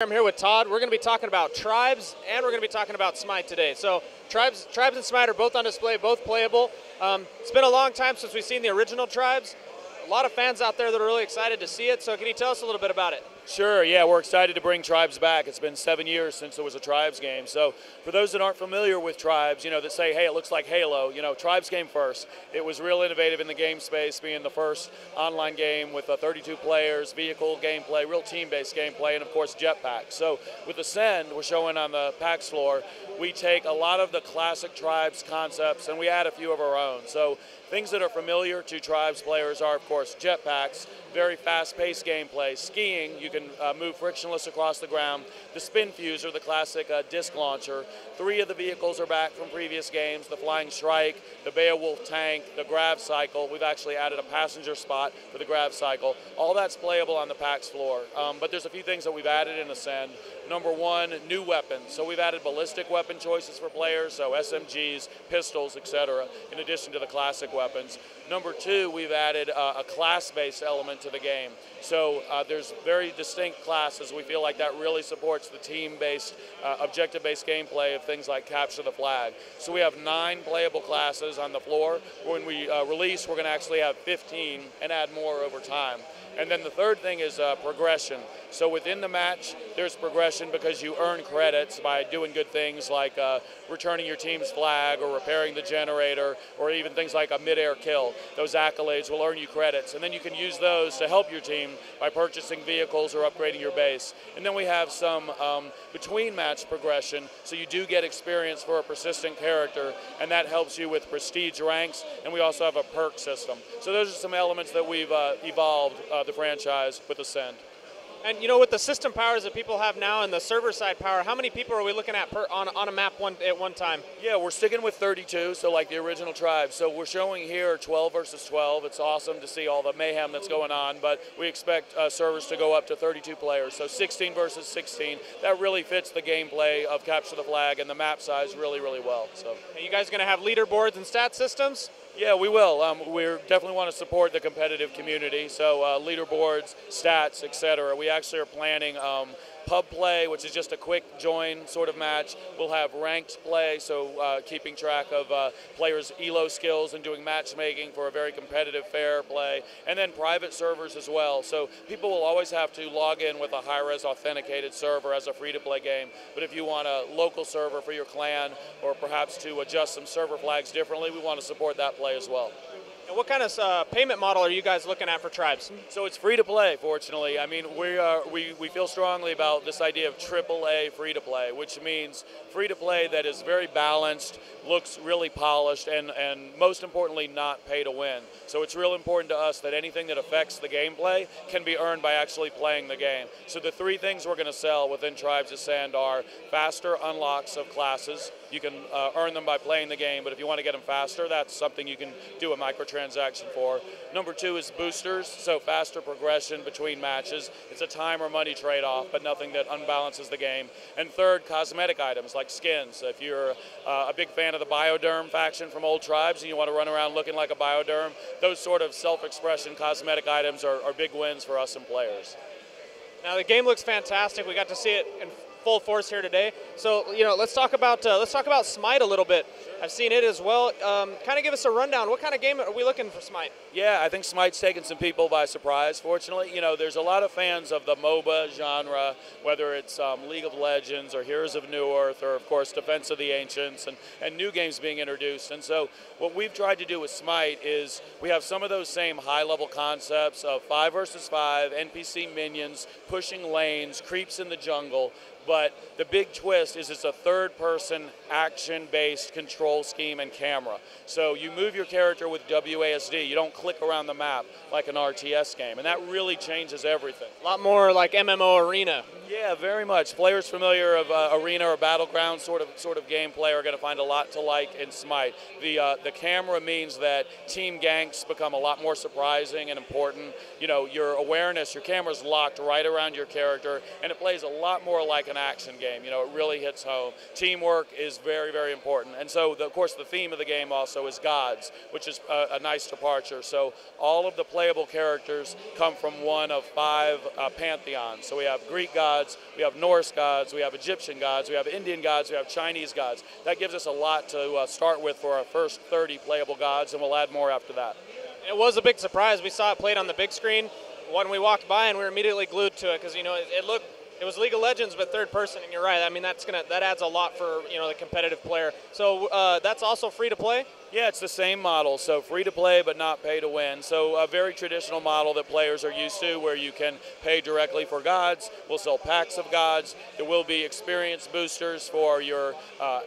I'm here with Todd. We're going to be talking about Tribes, and we're going to be talking about Smite today. So Tribes and Smite are both on display, both playable. It's been a long time since we've seen the original Tribes. A lot of fans out there that are really excited to see it. So can you tell us a little bit about it? Sure, yeah, we're excited to bring Tribes back. It's been 7 years since there was a Tribes game. So for those that aren't familiar with Tribes, that say, hey, it looks like Halo, Tribes came first. It was real innovative in the game space, being the first online game with 32 players, vehicle gameplay, real team-based gameplay, and of course jetpacks. So with Ascend, we're showing on the PAX floor, we take a lot of the classic Tribes concepts and we add a few of our own. So things that are familiar to Tribes players are, of course, jetpacks, very fast-paced gameplay. Skiing, you can move frictionless across the ground. The spin fuser, the classic disc launcher. 3 of the vehicles are back from previous games: the Flying Strike, the Beowulf tank, the Grav Cycle. We've actually added a passenger spot for the Grav Cycle. All that's playable on the PAX floor. But there's a few things that we've added in Ascend. Number 1, new weapons. So we've added ballistic weapon choices for players, so SMGs, pistols, etc., in addition to the classic weapons. Number 2, we've added a class-based element to the game. So there's very distinct classes. We feel like that really supports the team-based, objective-based gameplay of things like Capture the Flag. So we have 9 playable classes on the floor. When we release, we're going to actually have 15 and add more over time. And then the third thing is progression. So within the match, there's progression because you earn credits by doing good things like returning your team's flag or repairing the generator, or even things like a mid-air kill. Those accolades will earn you credits, and then you can use those to help your team by purchasing vehicles or upgrading your base. And then we have some between match progression, so you do get experience for a persistent character, and that helps you with prestige ranks, and we also have a perk system. So those are some elements that we've evolved the franchise with Ascend. And with the system powers that people have now and the server side power, how many people are we looking at on a map at one time? Yeah, we're sticking with 32, so like the original Tribes. So we're showing here 12 versus 12. It's awesome to see all the mayhem that's going on, but we expect servers to go up to 32 players. So 16 versus 16. That really fits the gameplay of Capture the Flag and the map size really, really well. So, are you guys going to have leaderboards and stat systems? Yeah, we will. We definitely want to support the competitive community, so leaderboards, stats, etc. We actually are planning pub play, which is just a quick join sort of match. We'll have ranked play, so keeping track of players' ELO skills and doing matchmaking for a very competitive, fair play, and then private servers as well. So people will always have to log in with a high-res authenticated server as a free-to-play game, but if you want a local server for your clan or perhaps to adjust some server flags differently, we want to support that play as well. And what kind of payment model are you guys looking at for Tribes? So it's free to play, fortunately. I mean, we feel strongly about this idea of AAA free to play, which means free to play that is very balanced, looks really polished, and most importantly, not pay to win. So it's real important to us that anything that affects the gameplay can be earned by actually playing the game. So the 3 things we're going to sell within Tribes Ascend are faster unlocks of classes. You can earn them by playing the game, but if you want to get them faster, that's something you can do a microtransaction for. Number 2 is boosters, so faster progression between matches. It's a time or money trade-off, but nothing that unbalances the game. And third, cosmetic items like skins. If you're a big fan of the Bioderm faction from old Tribes and you want to run around looking like a Bioderm, those sort of self-expression cosmetic items are big wins for us and players. Now the game looks fantastic. We got to see it in full force here today. So let's talk about Smite a little bit. I've seen it as well. Kind of give us a rundown. What kind of game are we looking for Smite? Yeah, I think Smite's taken some people by surprise, fortunately. There's a lot of fans of the MOBA genre, whether it's League of Legends or Heroes of New Earth or, of course, Defense of the Ancients and new games being introduced. And so what we've tried to do with Smite is we have some of those same high-level concepts of 5 versus 5, NPC minions, pushing lanes, creeps in the jungle, but the big twist is it's a third-person, action-based control scheme and camera. So you move your character with WASD. You don't click around the map like an RTS game, and that really changes everything. A lot more like MMO Arena. Yeah, very much. Players familiar of Arena or Battleground sort of gameplay are going to find a lot to like in Smite. The camera means that team ganks become a lot more surprising and important. Your awareness, your camera's locked right around your character, and it plays a lot more like an action game. It really hits home. Teamwork is very, very important. And so of course, the theme of the game also is gods, which is a nice departure. So all of the playable characters come from one of 5 pantheons. So we have Greek gods, we have Norse gods, we have Egyptian gods, we have Indian gods, we have Chinese gods. That gives us a lot to start with for our first 30 playable gods, and we'll add more after that. It was a big surprise. We saw it played on the big screen when we walked by, and we were immediately glued to it because, you know, it was League of Legends, but third person, and you're right. I mean, that adds a lot for, you know, the competitive player. So that's also free to play? Yeah, it's the same model. So free to play, but not pay to win. So a very traditional model that players are used to, where you can pay directly for gods. We'll sell packs of gods. There will be experience boosters for your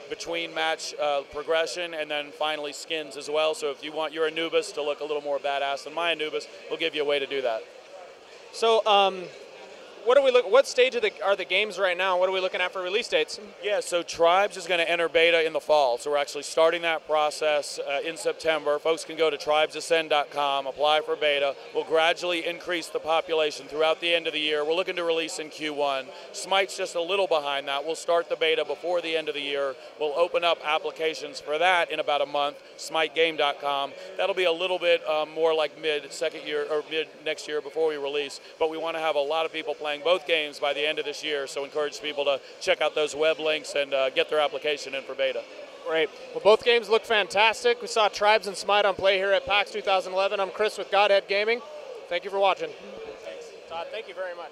between match progression, and then finally skins as well. So if you want your Anubis to look a little more badass than my Anubis, we'll give you a way to do that. So what stage are the games right now? What are we looking at for release dates? Yeah, so Tribes is going to enter beta in the fall. So we're actually starting that process in September. Folks can go to tribesascend.com, apply for beta. We'll gradually increase the population throughout the end of the year. We're looking to release in Q1. Smite's just a little behind that. We'll start the beta before the end of the year. We'll open up applications for that in about a month, smitegame.com. That'll be a little bit more like mid-second year or mid-next year before we release. But we want to have a lot of people playing both games by the end of this year, so encourage people to check out those web links and get their application in for beta. Great. Well, both games look fantastic. We saw Tribes and Smite on play here at PAX 2011. I'm Chris with Godhead Gaming. Thank you for watching. Thanks. Todd, thank you very much.